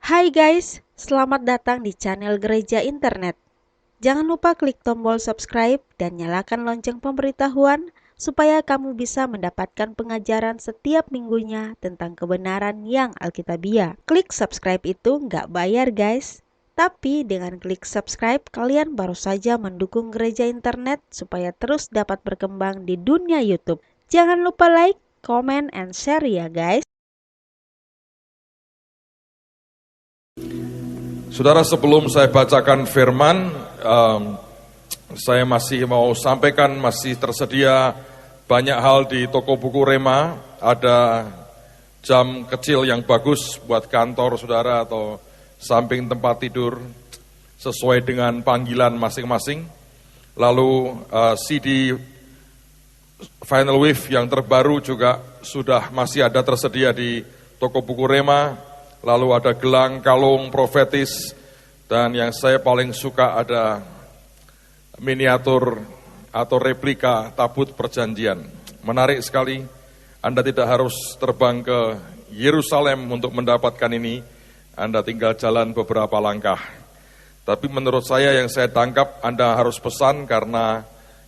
Hai guys, selamat datang di channel Gereja Internet. Jangan lupa klik tombol subscribe dan nyalakan lonceng pemberitahuan supaya kamu bisa mendapatkan pengajaran setiap minggunya tentang kebenaran yang alkitabiah. Klik subscribe itu nggak bayar guys. Tapi dengan klik subscribe, kalian baru saja mendukung Gereja Internet supaya terus dapat berkembang di dunia YouTube. Jangan lupa like, comment, and share ya guys. Saudara, sebelum saya bacakan firman, saya masih mau sampaikan masih tersedia banyak hal di toko buku Rema. Ada jam kecil yang bagus buat kantor saudara atau samping tempat tidur sesuai dengan panggilan masing-masing. Lalu CD Final Wave yang terbaru juga sudah masih ada tersedia di toko buku Rema. Lalu ada gelang kalung profetis, dan yang saya paling suka ada miniatur atau replika tabut perjanjian. Menarik sekali, Anda tidak harus terbang ke Yerusalem untuk mendapatkan ini, Anda tinggal jalan beberapa langkah. Tapi menurut saya yang saya tangkap, Anda harus pesan karena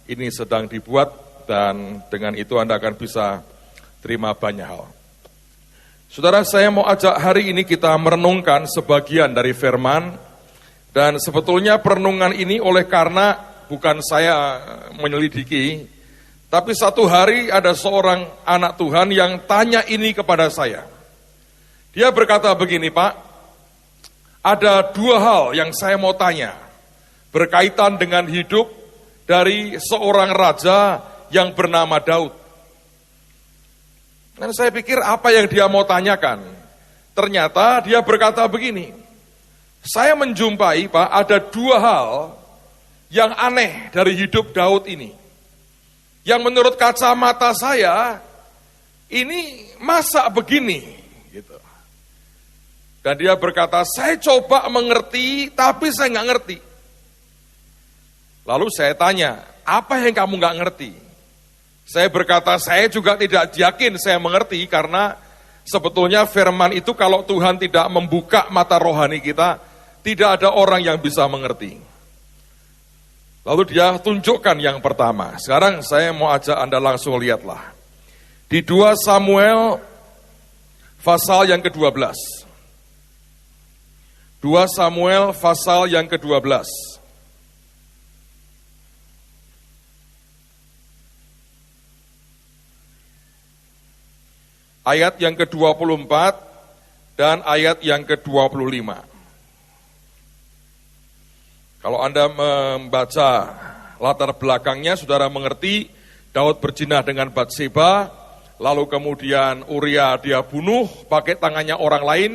ini sedang dibuat, dan dengan itu Anda akan bisa terima banyak hal. Saudara, saya mau ajak hari ini kita merenungkan sebagian dari firman, dan sebetulnya perenungan ini oleh karena bukan saya menyelidiki, tapi satu hari ada seorang anak Tuhan yang tanya ini kepada saya. Dia berkata begini, Pak, ada dua hal yang saya mau tanya berkaitan dengan hidup dari seorang raja yang bernama Daud. Dan saya pikir apa yang dia mau tanyakan. Ternyata dia berkata begini, saya menjumpai, Pak, ada dua hal yang aneh dari hidup Daud ini. Yang menurut kacamata saya, ini masa begini. Gitu. Dan dia berkata, saya coba mengerti, tapi saya nggak ngerti. Lalu saya tanya, apa yang kamu nggak ngerti? Saya berkata, saya juga tidak yakin saya mengerti, karena sebetulnya firman itu kalau Tuhan tidak membuka mata rohani kita, tidak ada orang yang bisa mengerti. Lalu dia tunjukkan yang pertama. Sekarang saya mau ajak Anda langsung lihatlah. Di 2 Samuel pasal yang ke-12. 2 Samuel pasal yang ke-12. Ayat yang ke-24 dan ayat yang ke-25. Kalau Anda membaca latar belakangnya, saudara mengerti Daud berzina dengan Batseba, lalu kemudian Uria dia bunuh pakai tangannya orang lain,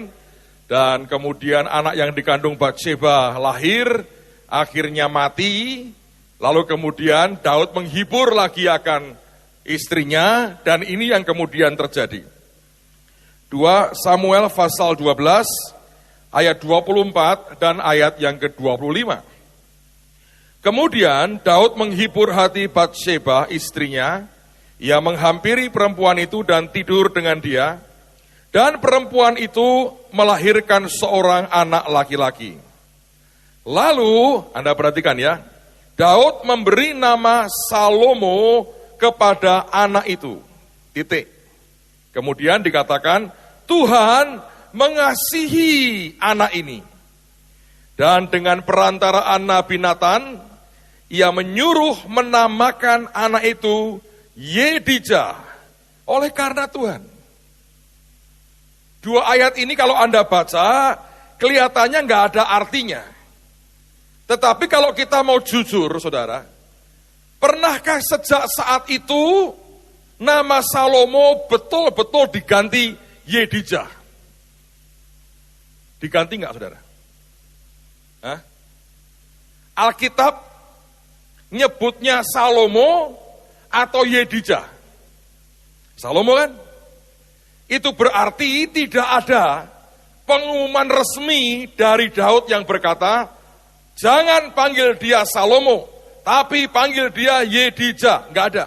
dan kemudian anak yang dikandung Batseba lahir, akhirnya mati, lalu kemudian Daud menghibur lagi akan istrinya, dan ini yang kemudian terjadi. 2 Samuel pasal 12 ayat 24 dan ayat yang ke-25. Kemudian Daud menghibur hati Batseba istrinya, ia menghampiri perempuan itu dan tidur dengan dia, dan perempuan itu melahirkan seorang anak laki-laki. Lalu, Anda perhatikan ya, Daud memberi nama Salomo kepada anak itu. Titik. Kemudian dikatakan, Tuhan mengasihi anak ini. Dan dengan perantaraan Nabi Nathan, ia menyuruh menamakan anak itu Yedijah, oleh karena Tuhan. Dua ayat ini kalau Anda baca, kelihatannya nggak ada artinya. Tetapi kalau kita mau jujur, saudara, pernahkah sejak saat itu nama Salomo betul-betul diganti Yedijah? Diganti enggak, saudara? Hah? Alkitab nyebutnya Salomo atau Yedijah? Salomo kan? Itu berarti tidak ada pengumuman resmi dari Daud yang berkata, jangan panggil dia Salomo, tapi panggil dia Yedijah. Enggak ada.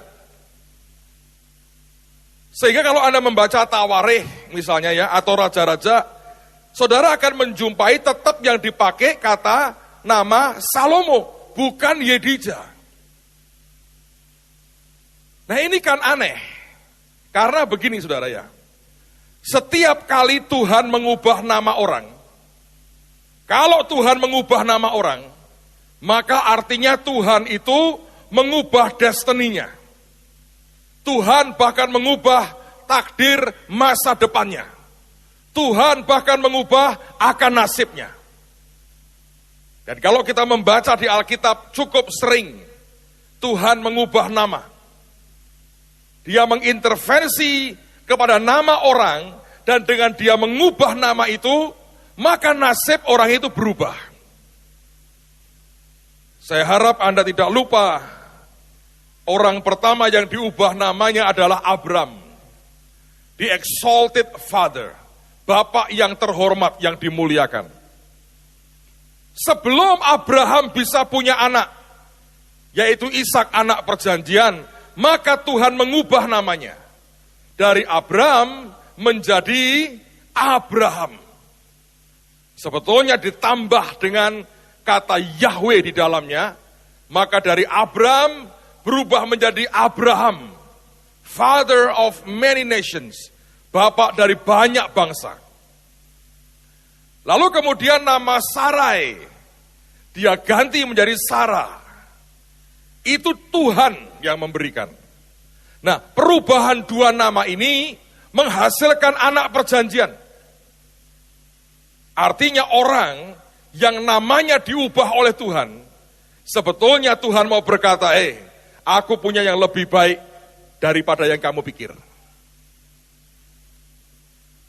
Sehingga kalau Anda membaca Tawarikh misalnya ya, atau raja-raja, saudara akan menjumpai tetap yang dipakai kata nama Salomo, bukan Yedija. Nah ini kan aneh, karena begini saudara ya, setiap kali Tuhan mengubah nama orang, kalau Tuhan mengubah nama orang, maka artinya Tuhan itu mengubah destininya. Tuhan bahkan mengubah takdir masa depannya. Tuhan bahkan mengubah akan nasibnya. Dan kalau kita membaca di Alkitab cukup sering Tuhan mengubah nama. Dia mengintervensi kepada nama orang dan dengan dia mengubah nama itu, maka nasib orang itu berubah. Saya harap Anda tidak lupa, orang pertama yang diubah namanya adalah Abram. The exalted father, Bapak yang terhormat, yang dimuliakan. Sebelum Abraham bisa punya anak, yaitu Ishak anak perjanjian, maka Tuhan mengubah namanya. Dari Abram menjadi Abraham. Sebetulnya ditambah dengan kata Yahweh di dalamnya, maka dari Abram berubah menjadi Abraham, father of many nations, bapak dari banyak bangsa. Lalu kemudian nama Sarai, dia ganti menjadi Sarah. Itu Tuhan yang memberikan. Nah, perubahan dua nama ini menghasilkan anak perjanjian. Artinya orang yang namanya diubah oleh Tuhan, sebetulnya Tuhan mau berkata, aku punya yang lebih baik daripada yang kamu pikir.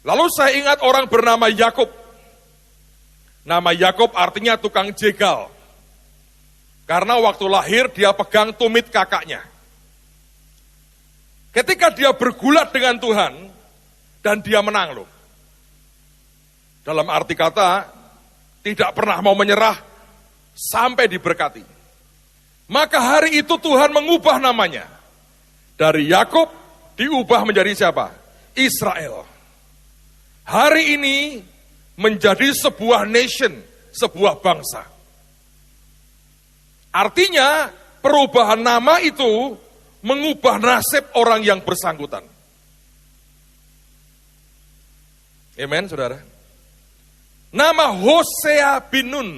Lalu saya ingat orang bernama Yakub. Nama Yakub artinya tukang jegal. Karena waktu lahir dia pegang tumit kakaknya. Ketika dia bergulat dengan Tuhan, dan dia menang loh. Dalam arti kata, tidak pernah mau menyerah sampai diberkati. Maka hari itu Tuhan mengubah namanya. Dari Yakub diubah menjadi siapa? Israel. Hari ini menjadi sebuah nation, sebuah bangsa. Artinya perubahan nama itu mengubah nasib orang yang bersangkutan. Amen, saudara. Nama Hosea bin Nun,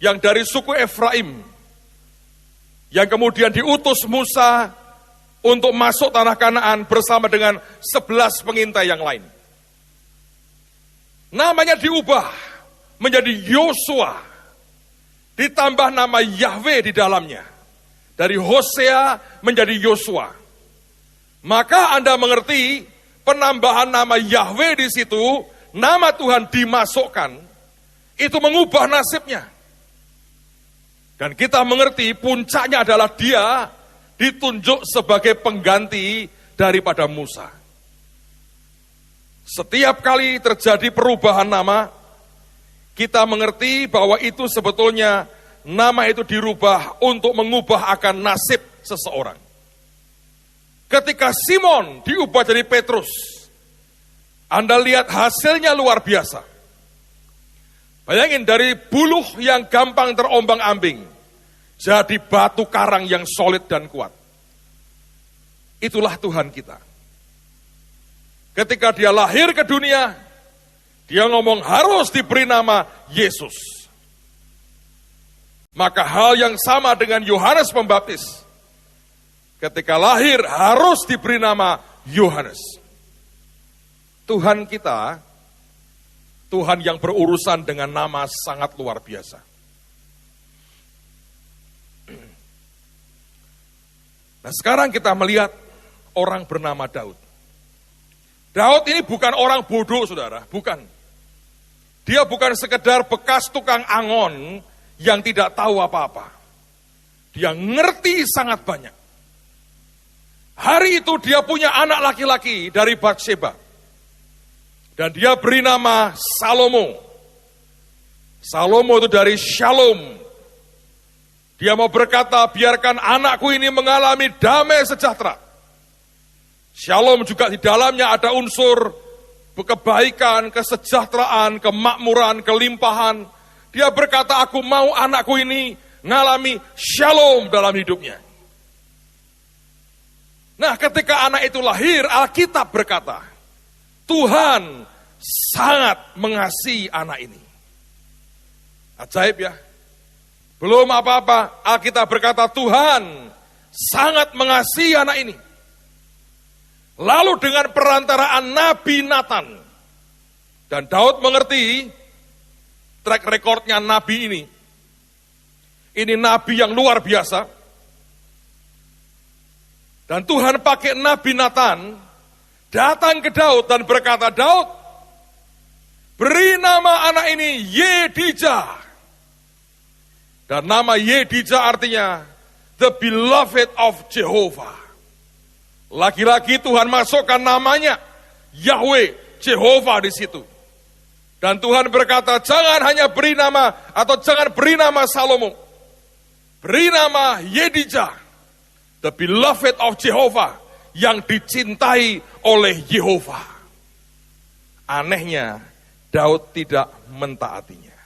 yang dari suku Efraim, yang kemudian diutus Musa untuk masuk tanah Kanaan bersama dengan 11 pengintai yang lain. Namanya diubah menjadi Yosua, ditambah nama Yahweh di dalamnya. Dari Hosea menjadi Yosua. Maka Anda mengerti penambahan nama Yahweh di situ, nama Tuhan dimasukkan, itu mengubah nasibnya. Dan kita mengerti puncaknya adalah dia ditunjuk sebagai pengganti daripada Musa. Setiap kali terjadi perubahan nama, kita mengerti bahwa itu sebetulnya nama itu dirubah untuk mengubah akan nasib seseorang. Ketika Simon diubah jadi Petrus, Anda lihat hasilnya luar biasa. Bayangin dari buluh yang gampang terombang-ambing, jadi batu karang yang solid dan kuat. Itulah Tuhan kita. Ketika dia lahir ke dunia, dia ngomong harus diberi nama Yesus. Maka hal yang sama dengan Yohanes Pembaptis. Ketika lahir harus diberi nama Yohanes. Tuhan kita, Tuhan yang berurusan dengan nama sangat luar biasa. Nah sekarang kita melihat orang bernama Daud. Daud ini bukan orang bodoh, saudara, bukan. Dia bukan sekedar bekas tukang angon yang tidak tahu apa-apa. Dia ngerti sangat banyak. Hari itu dia punya anak laki-laki dari Batsheba. Dan dia beri nama Salomo. Salomo itu dari Shalom. Dia mau berkata, biarkan anakku ini mengalami damai sejahtera. Shalom juga di dalamnya ada unsur kebaikan, kesejahteraan, kemakmuran, kelimpahan. Dia berkata, aku mau anakku ini ngalami shalom dalam hidupnya. Nah, ketika anak itu lahir, Alkitab berkata, Tuhan sangat mengasihi anak ini. Ajaib ya. Belum apa-apa, Alkitab berkata Tuhan sangat mengasihi anak ini. Lalu dengan perantaraan Nabi Nathan, dan Daud mengerti track recordnya Nabi ini Nabi yang luar biasa, dan Tuhan pakai Nabi Nathan datang ke Daud dan berkata, Daud, beri nama anak ini Yedijah, dan nama Yedijah artinya the beloved of Jehovah. Lagi-lagi Tuhan masukkan namanya Yahweh, Jehovah di situ. Dan Tuhan berkata, jangan hanya beri nama atau jangan beri nama Salomo. Beri nama Yedijah, the beloved of Jehovah, yang dicintai oleh Yehova. Anehnya, Daud tidak mentaatinya.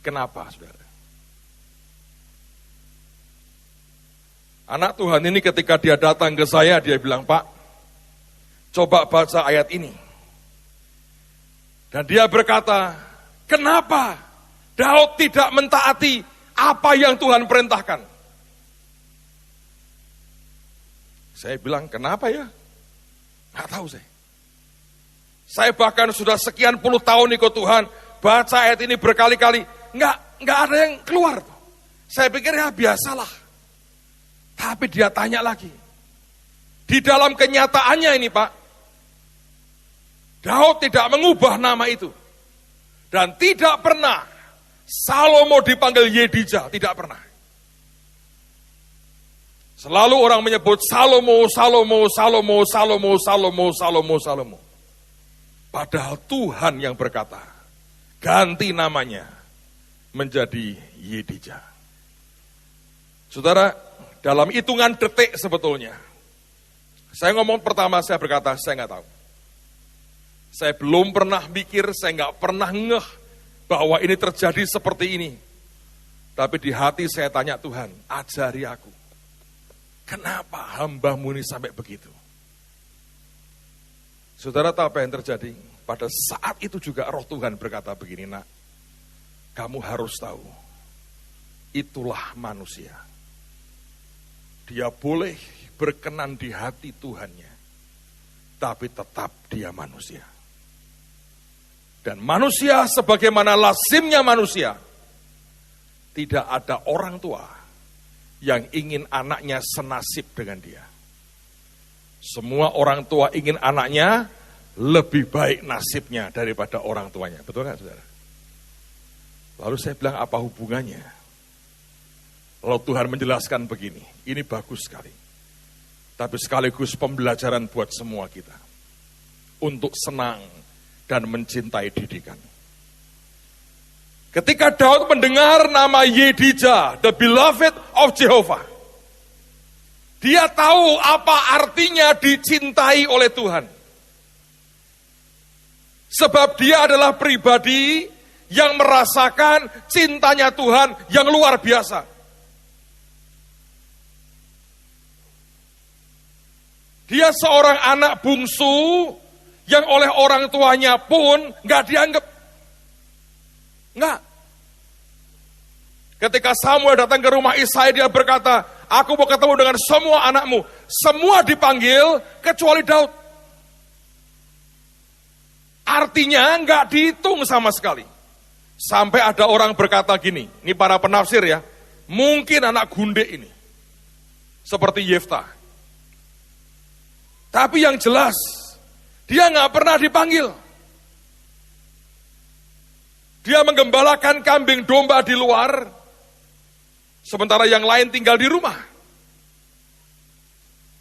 Kenapa, saudara? Anak Tuhan ini ketika dia datang ke saya, dia bilang, Pak, coba baca ayat ini. Dan dia berkata, kenapa Daud tidak mentaati apa yang Tuhan perintahkan? Saya bilang, kenapa ya? Nggak tahu saya. Saya bahkan sudah sekian puluh tahun ikut Tuhan, baca ayat ini berkali-kali, nggak ada yang keluar. Saya pikir ya biasalah. Tapi dia tanya lagi. Di dalam kenyataannya ini Pak, Daud tidak mengubah nama itu. Dan tidak pernah Salomo dipanggil Yedijah, tidak pernah. Selalu orang menyebut Salomo, Salomo, Salomo, Salomo, Salomo, Salomo, Salomo. Padahal Tuhan yang berkata, ganti namanya menjadi Yedijah. Saudara, dalam hitungan detik sebetulnya, saya ngomong pertama, saya berkata, saya nggak tahu. Saya belum pernah mikir, saya nggak pernah ngeh bahwa ini terjadi seperti ini. Tapi di hati saya tanya Tuhan, ajari aku. Kenapa hamba-Mu ini sampai begitu? Saudara tahu apa yang terjadi? Pada saat itu juga roh Tuhan berkata begini, nak, kamu harus tahu, itulah manusia. Dia boleh berkenan di hati Tuhannya, tapi tetap dia manusia. Dan manusia sebagaimana lazimnya manusia, tidak ada orang tua yang ingin anaknya senasib dengan dia. Semua orang tua ingin anaknya lebih baik nasibnya daripada orang tuanya. Betul nggak, saudara? Lalu saya bilang, apa hubungannya? Lalu Tuhan menjelaskan begini, ini bagus sekali. Tapi sekaligus pembelajaran buat semua kita. Untuk senang dan mencintai didikan. Ketika Daud mendengar nama Yedijah, the beloved of Jehovah, dia tahu apa artinya dicintai oleh Tuhan. Sebab dia adalah pribadi yang merasakan cintanya Tuhan yang luar biasa. Dia seorang anak bungsu yang oleh orang tuanya pun nggak dianggap. Nggak. Ketika Samuel datang ke rumah Isai, dia berkata, aku mau ketemu dengan semua anakmu. Semua dipanggil kecuali Daud. Artinya nggak dihitung sama sekali. Sampai ada orang berkata gini, ini para penafsir ya, mungkin anak gunde ini. Seperti Yeftah. Tapi yang jelas, dia nggak pernah dipanggil. Dia menggembalakan kambing domba di luar, sementara yang lain tinggal di rumah.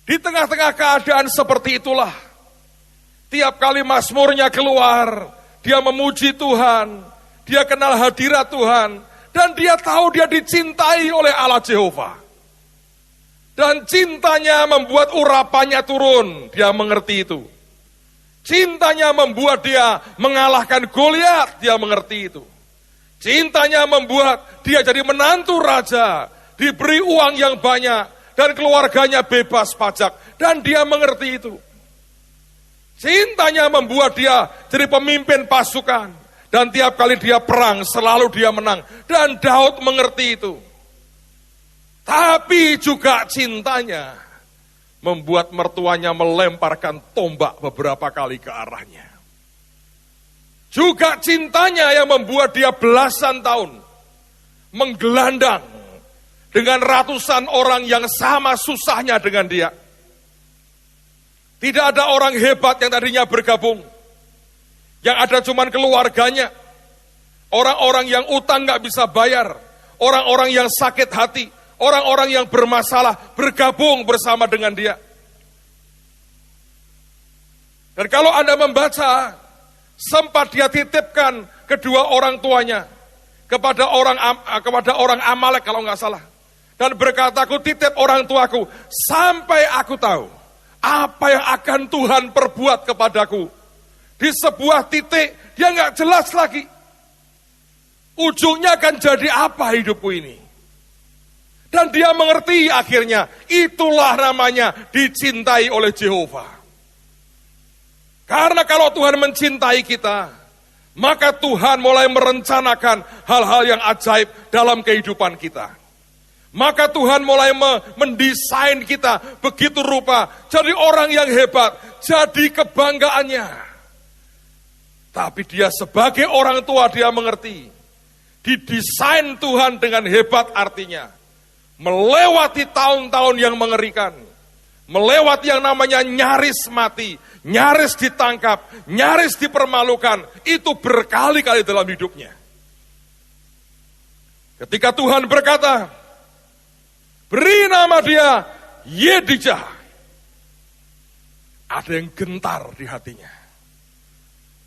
Di tengah-tengah keadaan seperti itulah, tiap kali mazmurnya keluar, dia memuji Tuhan, dia kenal hadirat Tuhan, dan dia tahu dia dicintai oleh Allah Jehovah. Dan cintanya membuat urapannya turun, dia mengerti itu. Cintanya membuat dia mengalahkan Goliat, dia mengerti itu. Cintanya membuat dia jadi menantu raja, diberi uang yang banyak, dan keluarganya bebas pajak, dan dia mengerti itu. Cintanya membuat dia jadi pemimpin pasukan, dan tiap kali dia perang, selalu dia menang, dan Daud mengerti itu. Tapi juga cintanya membuat mertuanya melemparkan tombak beberapa kali ke arahnya. Juga cintanya yang membuat dia belasan tahun menggelandang dengan ratusan orang yang sama susahnya dengan dia. Tidak ada orang hebat yang tadinya bergabung. Yang ada cuman keluarganya. Orang-orang yang utang gak bisa bayar. Orang-orang yang sakit hati. Orang-orang yang bermasalah bergabung bersama dengan dia. Dan kalau Anda membaca, sempat dia titipkan kedua orang tuanya kepada orang Amalek kalau nggak salah. Dan berkata, aku titip orang tuaku sampai aku tahu apa yang akan Tuhan perbuat kepadaku. Di sebuah titik dia nggak jelas lagi. Ujungnya akan jadi apa hidupku ini. Dan dia mengerti akhirnya, itulah namanya dicintai oleh Jehovah. Karena kalau Tuhan mencintai kita, maka Tuhan mulai merencanakan hal-hal yang ajaib dalam kehidupan kita. Maka Tuhan mulai mendesain kita begitu rupa, jadi orang yang hebat, jadi kebanggaannya. Tapi dia sebagai orang tua dia mengerti, didesain Tuhan dengan hebat artinya, melewati tahun-tahun yang mengerikan, melewati yang namanya nyaris mati, nyaris ditangkap, nyaris dipermalukan, itu berkali-kali dalam hidupnya. Ketika Tuhan berkata, beri nama dia Yedijah, ada yang gentar di hatinya.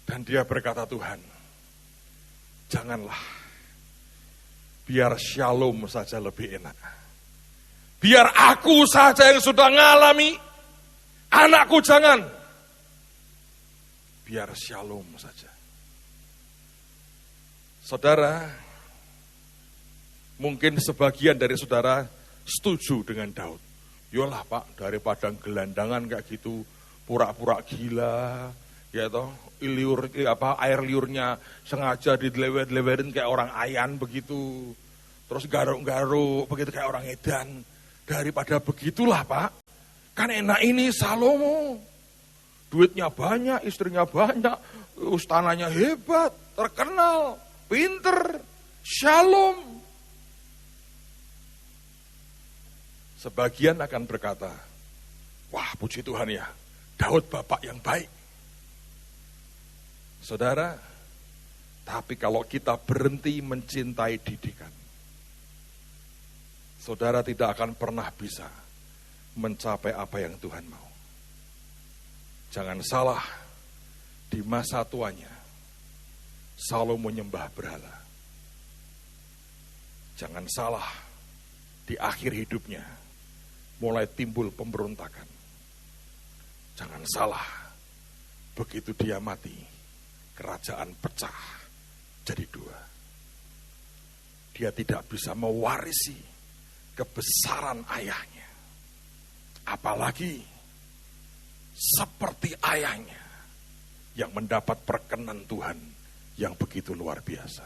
Dan dia berkata, Tuhan, janganlah, biar Shalom saja lebih enak. Biar aku saja yang sudah ngalami, anakku jangan. Biar Shalom saja. Saudara, mungkin sebagian dari saudara setuju dengan Daud. Yolah Pak, daripada gelandangan kayak gitu, pura-pura gila, ya toh, air liurnya sengaja dilewer-lewerin kayak orang ayan begitu. Terus garuk-garuk begitu kayak orang edan. Daripada begitulah Pak, kan enak ini Salomo. Duitnya banyak, istrinya banyak, istananya hebat, terkenal, pinter, Shalom. Sebagian akan berkata, wah puji Tuhan ya, Daud bapak yang baik. Saudara, tapi kalau kita berhenti mencintai didikan, saudara tidak akan pernah bisa mencapai apa yang Tuhan mau. Jangan salah, di masa tuanya, Salomo menyembah berhala. Jangan salah, di akhir hidupnya, mulai timbul pemberontakan. Jangan salah, begitu dia mati, kerajaan pecah jadi dua. Dia tidak bisa mewarisi kebesaran ayahnya. Apalagi seperti ayahnya yang mendapat perkenan Tuhan yang begitu luar biasa.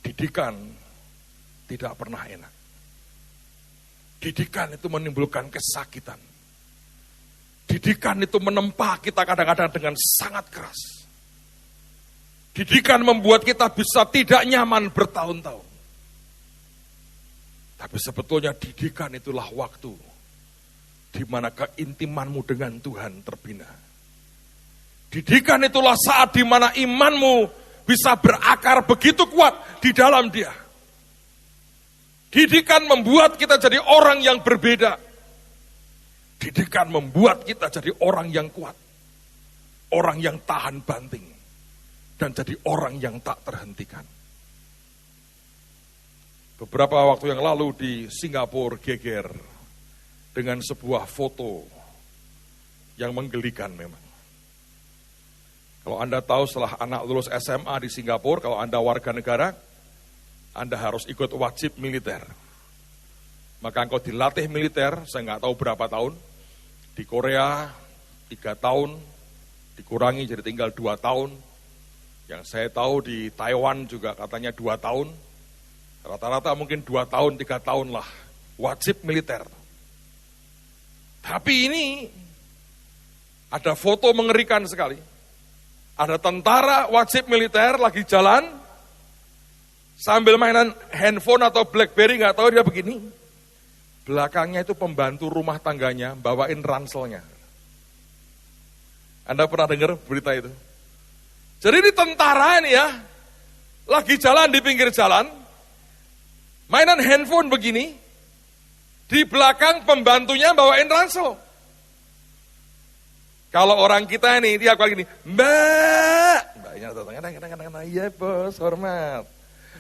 Didikan tidak pernah enak. Didikan itu menimbulkan kesakitan. Didikan itu menempa kita kadang-kadang dengan sangat keras. Didikan membuat kita bisa tidak nyaman bertahun-tahun. Tapi sebetulnya didikan itulah waktu di mana keintimanmu dengan Tuhan terbina. Didikan itulah saat di mana imanmu bisa berakar begitu kuat di dalam Dia. Didikan membuat kita jadi orang yang berbeda. Didikan membuat kita jadi orang yang kuat. Orang yang tahan banting. Dan jadi orang yang tak terhentikan. Beberapa waktu yang lalu di Singapura geger dengan sebuah foto yang menggelikan memang. Kalau Anda tahu setelah anak lulus SMA di Singapura, kalau Anda warga negara, Anda harus ikut wajib militer. Maka engkau dilatih militer, saya nggak tahu berapa tahun. Di Korea 3 tahun, dikurangi jadi tinggal 2 tahun. Yang saya tahu di Taiwan juga katanya 2 tahun. Rata-rata mungkin 2 tahun, 3 tahun lah. Wajib militer. Tapi ini ada foto mengerikan sekali. Ada tentara wajib militer lagi jalan, sambil mainan handphone atau BlackBerry, nggak tahu dia begini. Belakangnya itu pembantu rumah tangganya bawain ranselnya. Anda pernah dengar berita itu? Jadi ini tentara ini ya, lagi jalan di pinggir jalan, mainan handphone begini, di belakang pembantunya bawain ransel. Kalau orang kita ini, dia kalau gini, mbaknya datang, iya bos, hormat.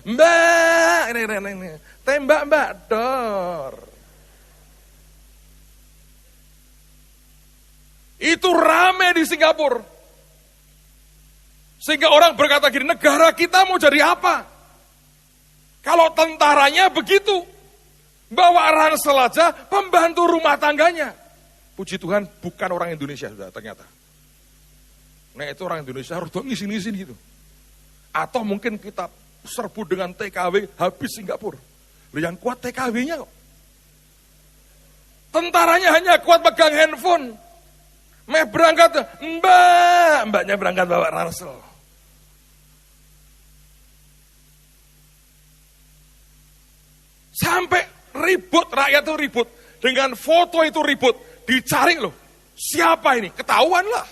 Mbak, ini, tembak mbak, dor. Itu rame di Singapura. Sehingga orang berkata gini, negara kita mau jadi apa? Kalau tentaranya begitu, bawa ransel aja, pembantu rumah tangganya. Puji Tuhan, bukan orang Indonesia sudah ternyata. Nah itu orang Indonesia harus ngisi-ngisi gitu. Atau mungkin kita serbu dengan TKW habis Singapura. Yang kuat TKW-nya kok. Tentaranya hanya kuat pegang handphone. Berangkat, mbaknya berangkat bawa ransel. Sampai ribut, rakyat itu ribut. Dengan foto itu ribut. Dicari loh, siapa ini? Ketahuan lah.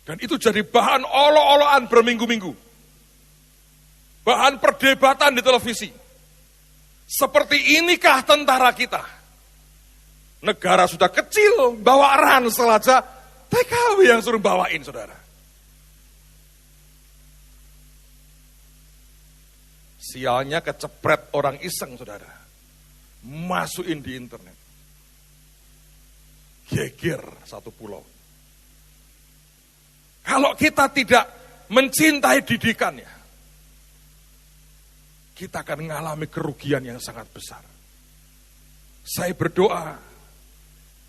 Dan itu jadi bahan olo-oloan berminggu-minggu. Bahan perdebatan di televisi. Seperti inikah tentara kita? Negara sudah kecil, bawa ransel aja, TKW yang suruh bawain, saudara. Sialnya kecepret orang iseng, saudara. Masukin di internet. Geger satu pulau. Kalau kita tidak mencintai didikannya, kita akan mengalami kerugian yang sangat besar. Saya berdoa,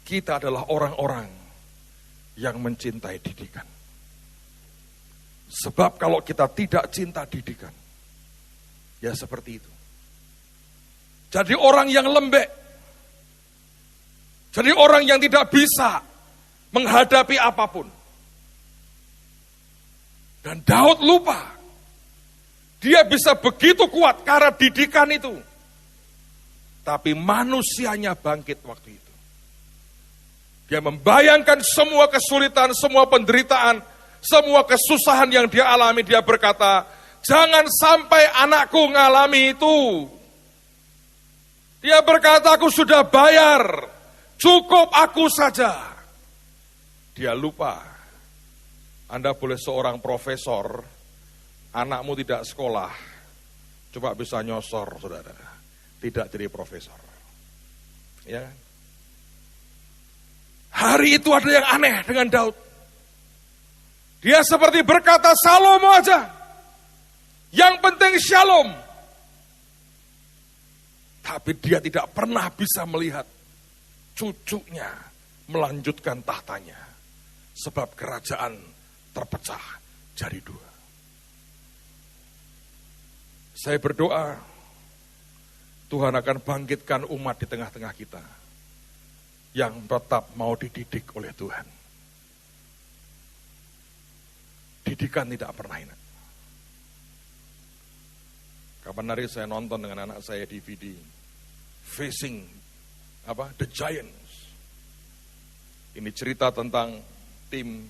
kita adalah orang-orang yang mencintai didikan. Sebab kalau kita tidak cinta didikan, ya seperti itu. Jadi orang yang lembek, jadi orang yang tidak bisa menghadapi apapun. Dan Daud lupa, dia bisa begitu kuat karena didikan itu. Tapi manusianya bangkit waktu itu. Dia membayangkan semua kesulitan, semua penderitaan, semua kesusahan yang dia alami. Dia berkata, jangan sampai anakku ngalami itu. Dia berkata, aku sudah bayar, cukup aku saja. Dia lupa, Anda boleh seorang profesor, anakmu tidak sekolah, coba bisa nyosor, saudara. Tidak jadi profesor. Ya. Hari itu ada yang aneh dengan Daud. Dia seperti berkata, Salomo aja. Yang penting shalom. Tapi dia tidak pernah bisa melihat cucunya melanjutkan tahtanya. Sebab kerajaan terpecah jadi 2. Saya berdoa, Tuhan akan bangkitkan umat di tengah-tengah kita. Yang tetap mau dididik oleh Tuhan. Didikan tidak pernah enak. Kapan hari saya nonton dengan anak saya DVD. Facing The Giants. Ini cerita tentang tim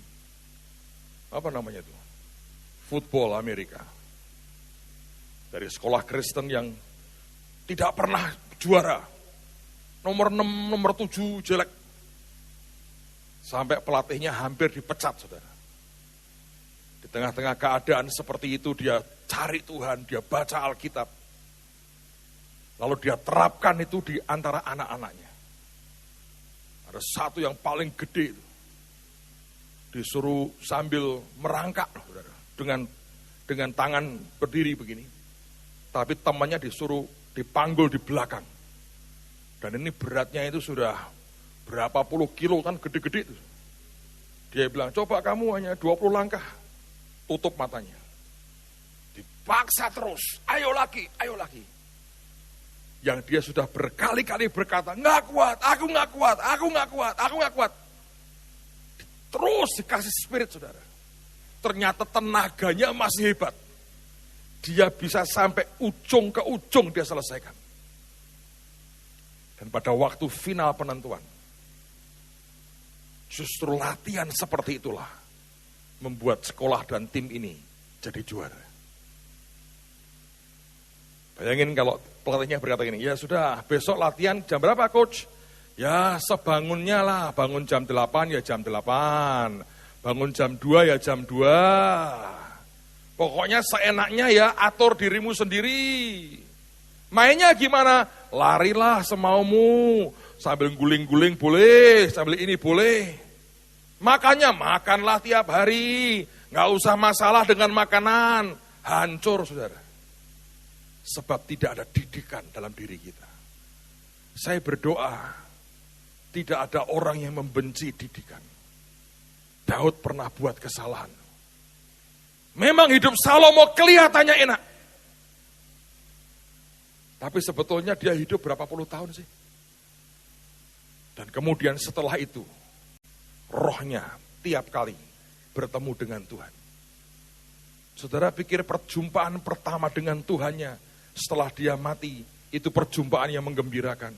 football Amerika. Dari sekolah Kristen yang tidak pernah juara. Nomor 6, nomor 7 jelek. Sampai pelatihnya hampir dipecat, saudara. Di tengah-tengah keadaan seperti itu dia cari Tuhan, dia baca Alkitab. Lalu dia terapkan itu di antara anak-anaknya. Ada satu yang paling gede itu. disuruh sambil merangkak dengan tangan berdiri begini. Tapi temannya disuruh dipanggul di belakang. Dan ini beratnya itu sudah berapa puluh kilo, kan gede-gede itu. Dia bilang, coba kamu hanya 20 langkah, tutup matanya. Dipaksa terus, ayo lagi, ayo lagi. Yang dia sudah berkali-kali berkata, nggak kuat, aku nggak kuat, aku nggak kuat, aku nggak kuat. Terus dikasih spirit, saudara. Ternyata tenaganya masih hebat. Dia bisa sampai ujung ke ujung dia selesaikan. Dan pada waktu final penentuan, justru latihan seperti itulah membuat sekolah dan tim ini jadi juara. Bayangin kalau pelatihnya berkata gini, ya sudah besok latihan jam berapa coach? Ya sebangunnya lah, bangun jam 8 ya jam 8, bangun jam 2 ya jam 2. Pokoknya seenaknya ya atur dirimu sendiri. Mainnya gimana? Larilah semaumu, sambil guling-guling boleh, sambil ini boleh. Makannya makanlah tiap hari, nggak usah masalah dengan makanan, hancur saudara. Sebab tidak ada didikan dalam diri kita. Saya berdoa, tidak ada orang yang membenci didikan. Daud pernah buat kesalahan. Memang hidup Salomo kelihatannya enak. Tapi sebetulnya dia hidup berapa puluh tahun sih? Dan kemudian setelah itu, rohnya tiap kali bertemu dengan Tuhan. Saudara pikir perjumpaan pertama dengan Tuhannya setelah dia mati, itu perjumpaan yang menggembirakan?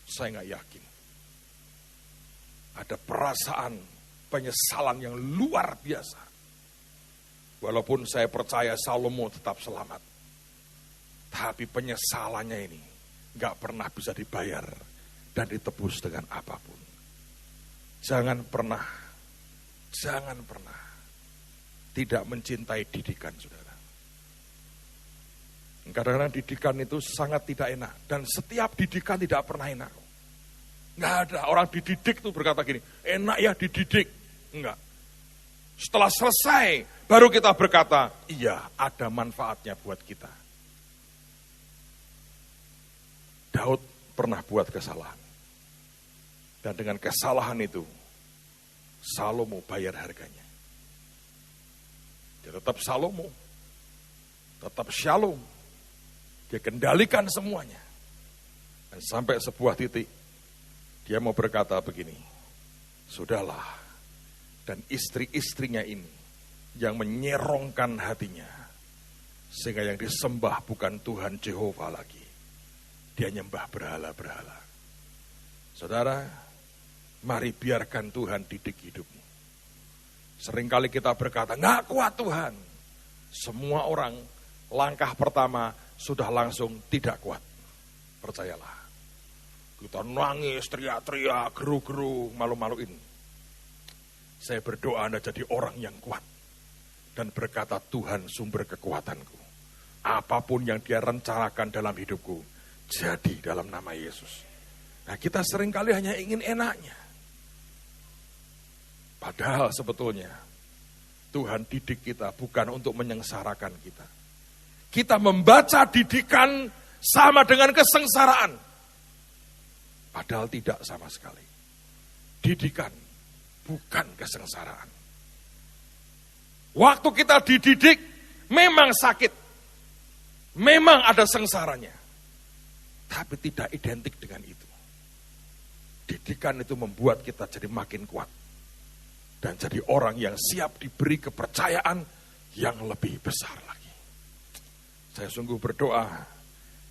Saya nggak yakin. Ada perasaan penyesalan yang luar biasa. Walaupun saya percaya Salomo tetap selamat. Tapi penyesalannya ini nggak pernah bisa dibayar dan ditebus dengan apapun. Jangan pernah tidak mencintai didikan, saudara. Kadang-kadang didikan itu sangat tidak enak. Dan setiap didikan tidak pernah enak. Nggak ada orang dididik tuh berkata gini, enak ya dididik. Enggak. Setelah selesai, baru kita berkata, iya ada manfaatnya buat kita. Daud pernah buat kesalahan. Dan dengan kesalahan itu, Salomo bayar harganya. Dia tetap Salomo, tetap Shalom. Dia kendalikan semuanya. Dan sampai sebuah titik, dia mau berkata begini, sudahlah. Dan istri-istrinya ini, yang menyerongkan hatinya, sehingga yang disembah bukan Tuhan Jehovah lagi. Dia nyembah berhala-berhala. Saudara, mari biarkan Tuhan didik hidupmu. Seringkali kita berkata, nggak kuat Tuhan. Semua orang langkah pertama sudah langsung tidak kuat. Percayalah. Kita nangis, teriak-teriak, geru-geru, malu-maluin. Saya berdoa Anda jadi orang yang kuat. Dan berkata, Tuhan sumber kekuatanku. Apapun yang dia rencanakan dalam hidupku, jadi dalam nama Yesus. Nah, kita seringkali hanya ingin enaknya. Padahal sebetulnya Tuhan didik kita bukan untuk menyengsarakan kita. Kita membaca didikan sama dengan kesengsaraan. Padahal tidak sama sekali. Didikan bukan kesengsaraan. Waktu kita dididik memang sakit. Memang ada sengsaranya. Tapi tidak identik dengan itu. Didikan itu membuat kita jadi makin kuat. Dan jadi orang yang siap diberi kepercayaan yang lebih besar lagi. Saya sungguh berdoa,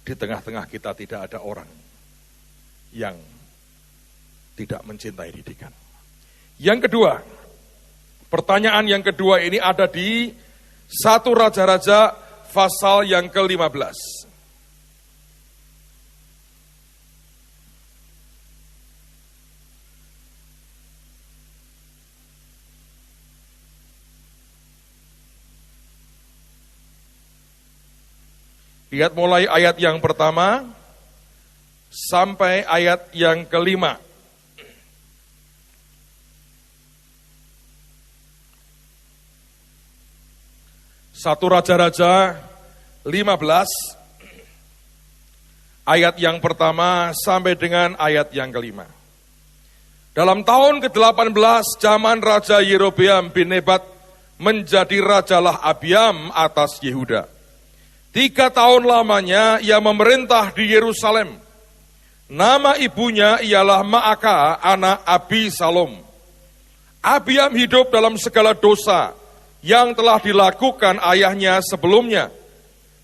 di tengah-tengah kita tidak ada orang yang tidak mencintai didikan. Yang kedua, pertanyaan yang kedua ini ada di 1 Raja-Raja pasal yang ke-15. Lihat mulai ayat yang pertama sampai ayat yang kelima. 1 Raja-Raja 15 ayat yang pertama sampai dengan ayat yang kelima. Dalam tahun ke-18 zaman Raja Yerobeam bin Nebat menjadi rajalah Abiam atas Yehuda. 3 tahun lamanya ia memerintah di Yerusalem. Nama ibunya ialah Maaka, anak Abisalom. Abiam hidup dalam segala dosa yang telah dilakukan ayahnya sebelumnya.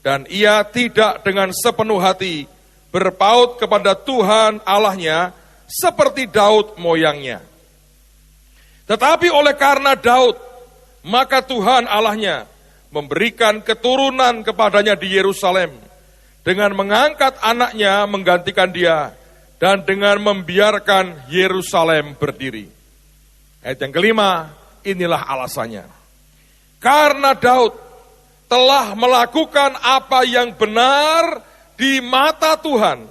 Dan ia tidak dengan sepenuh hati berpaut kepada Tuhan Allahnya seperti Daud moyangnya. Tetapi oleh karena Daud, maka Tuhan Allahnya memberikan keturunan kepadanya di Yerusalem dengan mengangkat anaknya menggantikan dia dan dengan membiarkan Yerusalem berdiri. Ayat yang kelima, inilah alasannya. Karena Daud telah melakukan apa yang benar di mata Tuhan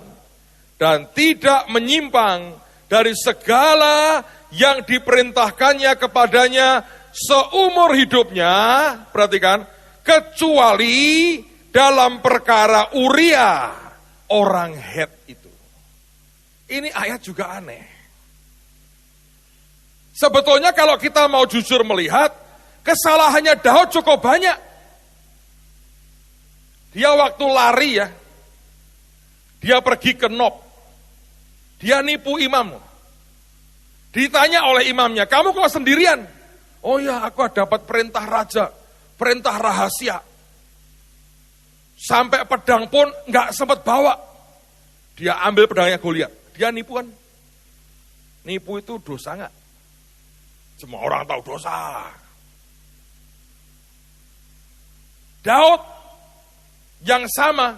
dan tidak menyimpang dari segala yang diperintahkannya kepadanya seumur hidupnya, perhatikan, kecuali dalam perkara Uria, orang Het itu. Ini ayat juga aneh. Sebetulnya kalau kita mau jujur melihat, kesalahannya Daud cukup banyak. Dia waktu lari ya, dia pergi ke Nob, dia nipu imam. Ditanya oleh imamnya, kamu kok sendirian? Oh ya, aku dapat perintah raja, perintah rahasia. Sampai pedang pun nggak sempat bawa. Dia ambil pedangnya Goliat. Dia nipu kan? Nipu itu dosa nggak? Semua orang tahu dosa. Daud yang sama.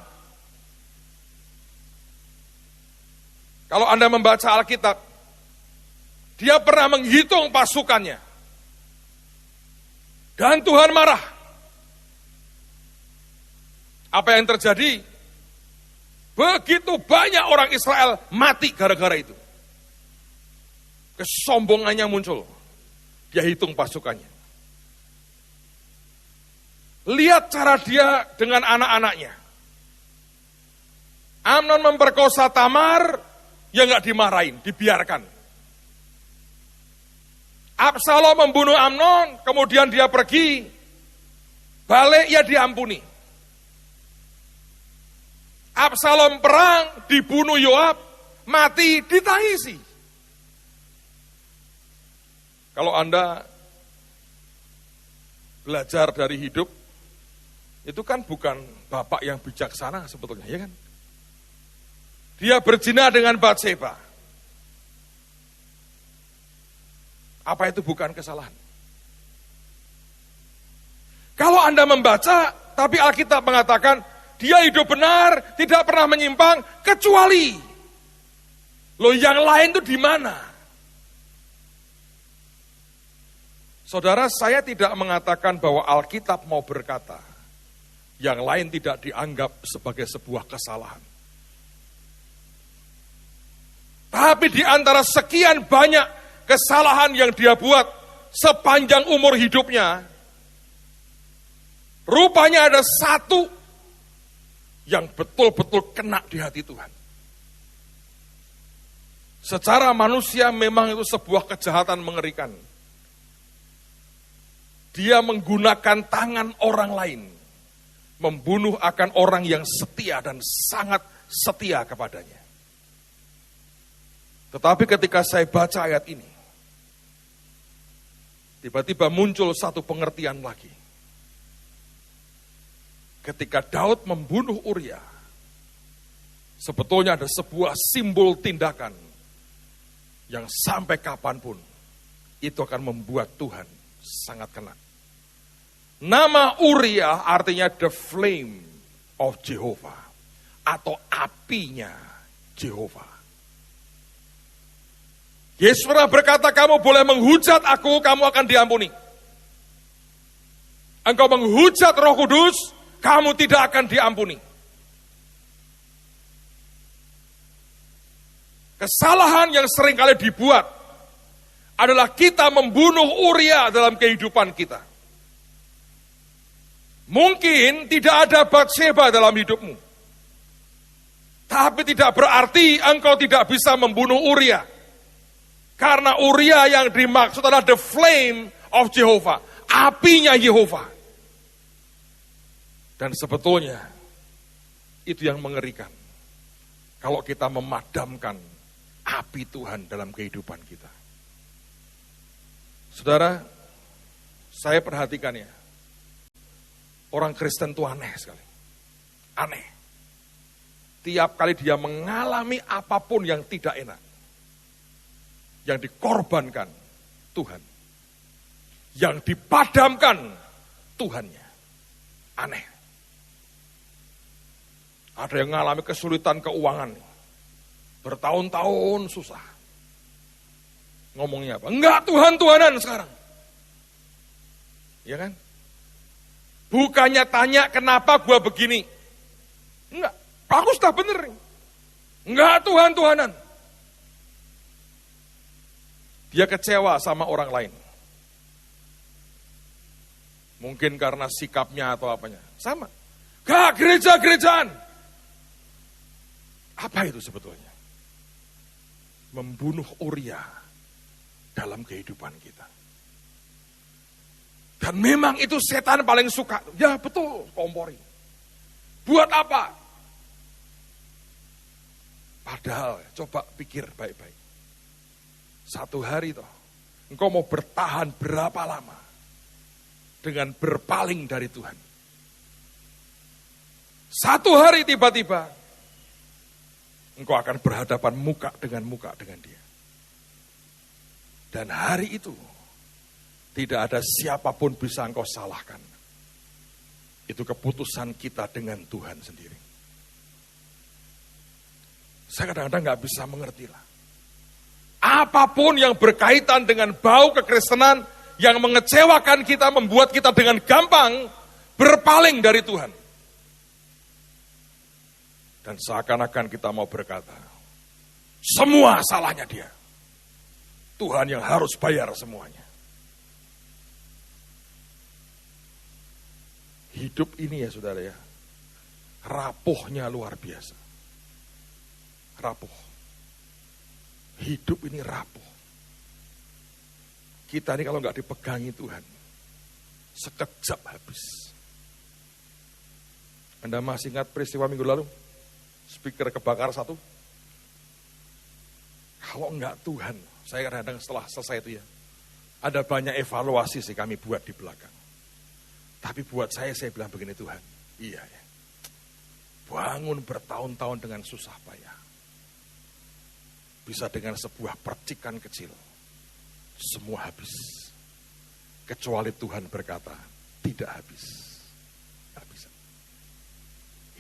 Kalau Anda membaca Alkitab, dia pernah menghitung pasukannya. Dan Tuhan marah. Apa yang terjadi? Begitu banyak orang Israel mati gara-gara itu. Kesombongannya muncul. Dia hitung pasukannya. Lihat cara dia dengan anak-anaknya. Amnon memperkosa Tamar, ya nggak dimarahin, dibiarkan. Absalom membunuh Amnon, kemudian dia pergi, balik ya diampuni. Absalom perang, dibunuh Yoab, mati, ditangisi. Kalau Anda belajar dari hidup, itu kan bukan bapak yang bijaksana sebetulnya, ya kan? Dia berzina dengan Batseba. Apa itu bukan kesalahan? Kalau Anda membaca, tapi Alkitab mengatakan, dia hidup benar, tidak pernah menyimpang, kecuali. Loh yang lain itu di mana? Saudara, saya tidak mengatakan bahwa Alkitab mau berkata, yang lain tidak dianggap sebagai sebuah kesalahan. Tapi di antara sekian banyak kesalahan yang dia buat sepanjang umur hidupnya, rupanya ada satu yang betul-betul kena di hati Tuhan. Secara manusia memang itu sebuah kejahatan mengerikan. Dia menggunakan tangan orang lain, membunuh akan orang yang setia dan sangat setia kepadanya. Tetapi ketika saya baca ayat ini, tiba-tiba muncul satu pengertian lagi. Ketika Daud membunuh Uria, sebetulnya ada sebuah simbol tindakan yang sampai kapanpun itu akan membuat Tuhan sangat kena. Nama Uria artinya the flame of Jehovah atau apinya Jehovah. Yesus pernah berkata, kamu boleh menghujat aku, kamu akan diampuni. Engkau menghujat Roh Kudus, kamu tidak akan diampuni. Kesalahan yang sering kali dibuat adalah kita membunuh Uria dalam kehidupan kita. Mungkin tidak ada Batseba dalam hidupmu. Tapi tidak berarti engkau tidak bisa membunuh Uria. Karena Uria yang dimaksud adalah the flame of Jehovah. Apinya Yehova. Dan sebetulnya itu yang mengerikan. Kalau kita memadamkan api Tuhan dalam kehidupan kita. Saudara, saya perhatikan ya. Orang Kristen itu aneh sekali. Aneh. Tiap kali dia mengalami apapun yang tidak enak. Yang dikorbankan Tuhan. Yang dipadamkan Tuhannya. Aneh. Ada yang mengalami kesulitan keuangan. Bertahun-tahun susah. Ngomongnya apa? Enggak, Tuhan-Tuhanan sekarang. Ya kan? Bukannya tanya kenapa gua begini. Enggak, aku sudah bener. Enggak, Tuhan-Tuhanan. Dia kecewa sama orang lain. Mungkin karena sikapnya atau apanya. Sama. Gak, gereja-gerejaan. Apa itu sebetulnya? Membunuh Uria dalam kehidupan kita. Dan memang itu setan paling suka. Ya betul, kompori. Buat apa? Padahal, coba pikir baik-baik. Satu hari toh, engkau mau bertahan berapa lama dengan berpaling dari Tuhan? Satu hari tiba-tiba, engkau akan berhadapan muka dengan dia. Dan hari itu, tidak ada siapapun bisa engkau salahkan. Itu keputusan kita dengan Tuhan sendiri. Saya kadang-kadang gak bisa mengerti lah. Apapun yang berkaitan dengan bau kekristenan yang mengecewakan kita, membuat kita dengan gampang berpaling dari Tuhan. Dan seakan-akan kita mau berkata, semua salahnya dia. Tuhan yang harus bayar semuanya. Hidup ini ya saudara ya, rapuhnya luar biasa. Rapuh. Hidup ini rapuh. Kita ini kalau nggak dipegangi Tuhan, sekejap habis. Anda masih ingat peristiwa minggu lalu? Speaker kebakar satu. Kalau enggak Tuhan, saya kadang-kadang setelah selesai itu ya, ada banyak evaluasi sih kami buat di belakang. Tapi buat saya bilang begini, Tuhan, iya ya, bangun bertahun-tahun dengan susah payah. Bisa dengan sebuah percikan kecil, semua habis. Kecuali Tuhan berkata, tidak habis. Tidak bisa.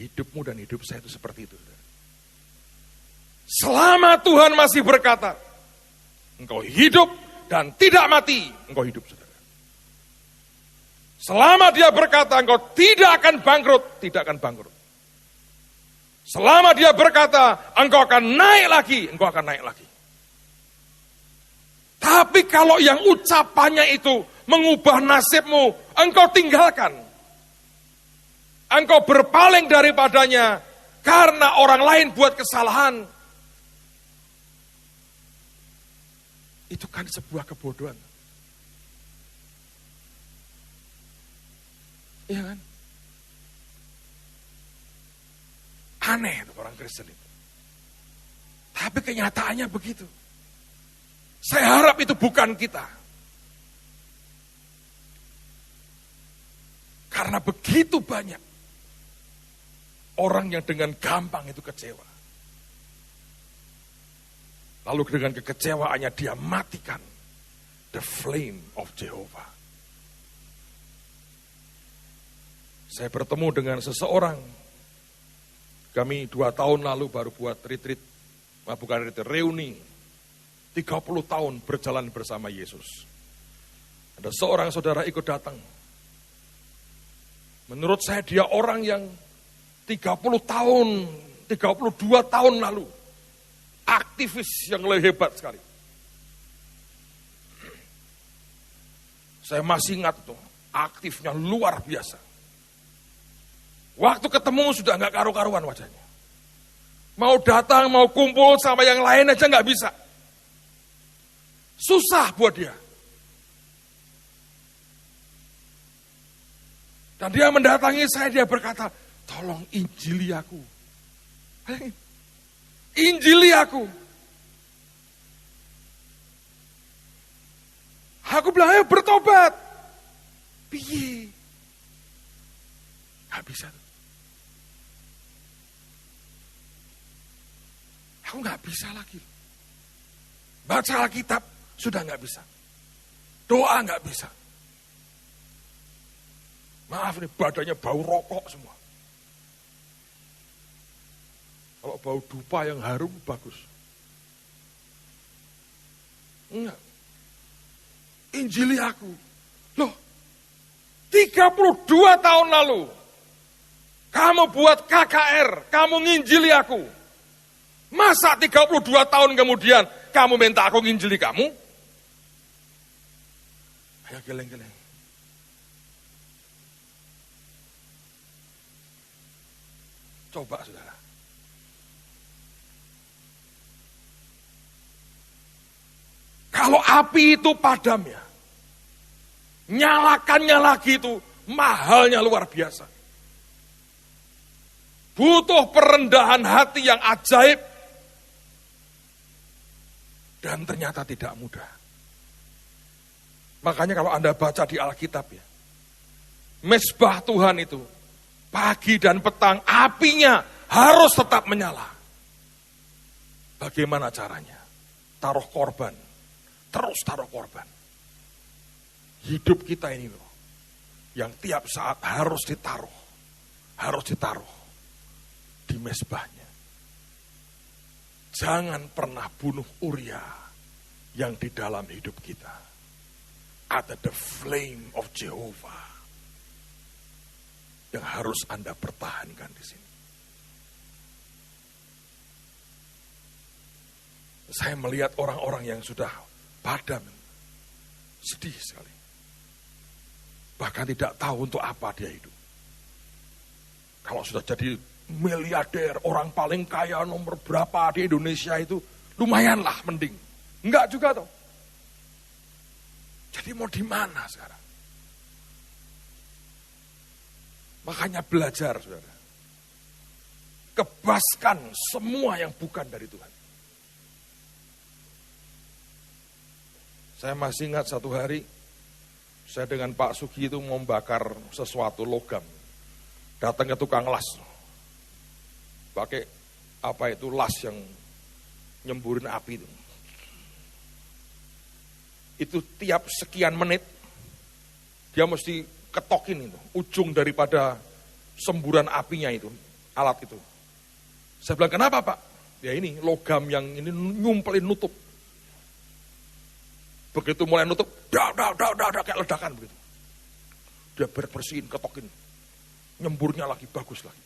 Hidupmu dan hidup saya itu seperti itu. Selama Tuhan masih berkata, engkau hidup dan tidak mati, engkau hidup, saudara. Selama dia berkata, engkau tidak akan bangkrut, tidak akan bangkrut. Selama dia berkata, engkau akan naik lagi, engkau akan naik lagi. Tapi kalau yang ucapannya itu mengubah nasibmu, engkau tinggalkan. Engkau berpaling daripadanya karena orang lain buat kesalahan. Itu kan sebuah kebodohan. Iya kan? Aneh itu orang Kristen itu. Tapi kenyataannya begitu. Saya harap itu bukan kita. Karena begitu banyak orang yang dengan gampang itu kecewa. Lalu dengan kekecewaannya dia matikan the flame of Jehovah. Saya bertemu dengan seseorang. Kami 2 tahun lalu baru buat retreat. Bukan retreat, reuni. 30 tahun berjalan bersama Yesus. Ada seorang saudara ikut datang. Menurut saya dia orang yang 30 tahun, 32 tahun lalu. Aktivis yang lebih hebat sekali. Saya masih ingat tuh, aktifnya luar biasa. Waktu ketemu sudah nggak karu-karuan wajahnya. Mau datang, mau kumpul sama yang lain aja nggak bisa. Susah buat dia. Dan dia mendatangi saya, dia berkata, tolong injili aku. Injili aku. Aku bilang, ayo bertobat. Piye? Gak bisa. Aku gak bisa lagi. Baca Alkitab, sudah gak bisa. Doa gak bisa. Maaf nih, badannya bau rokok semua. Kalau bau dupa yang harum, bagus. Enggak. Injili aku. Loh, 32 tahun lalu, kamu buat KKR, kamu nginjili aku. Masa 32 tahun kemudian, kamu minta aku nginjili kamu? Ayo geleng-geleng. Coba saudara. Kalau api itu padam ya, nyalakannya lagi itu mahalnya luar biasa. Butuh perendahan hati yang ajaib. Dan ternyata tidak mudah. Makanya kalau Anda baca di Alkitab ya, mezbah Tuhan itu, pagi dan petang apinya harus tetap menyala. Bagaimana caranya? Taruh korban, terus taruh korban. Hidup kita ini loh, yang tiap saat harus ditaruh di mezbahnya. Jangan pernah bunuh Uria yang di dalam hidup kita. Ada the flame of Jehovah yang harus Anda pertahankan di sini. Saya melihat orang-orang yang sudah padam, sedih sekali. Bahkan tidak tahu untuk apa dia hidup. Kalau sudah jadi miliarder, orang paling kaya nomor berapa di Indonesia itu, lumayanlah mending. Enggak juga toh. Jadi mau di mana sekarang? Makanya belajar, saudara. Kebaskan semua yang bukan dari Tuhan. Saya masih ingat satu hari, saya dengan Pak Sugi itu membakar sesuatu logam. Datang ke tukang las. Pakai apa itu las yang nyemburin api itu. Itu tiap sekian menit, dia mesti ketokin itu, ujung daripada semburan apinya itu, alat itu. Saya bilang, kenapa Pak? Ya ini, logam yang ini nyumpelin nutup. Begitu mulai nutup, kayak ledakan begitu. Dia bersihin, ketokin. Nyemburnya lagi, bagus lagi.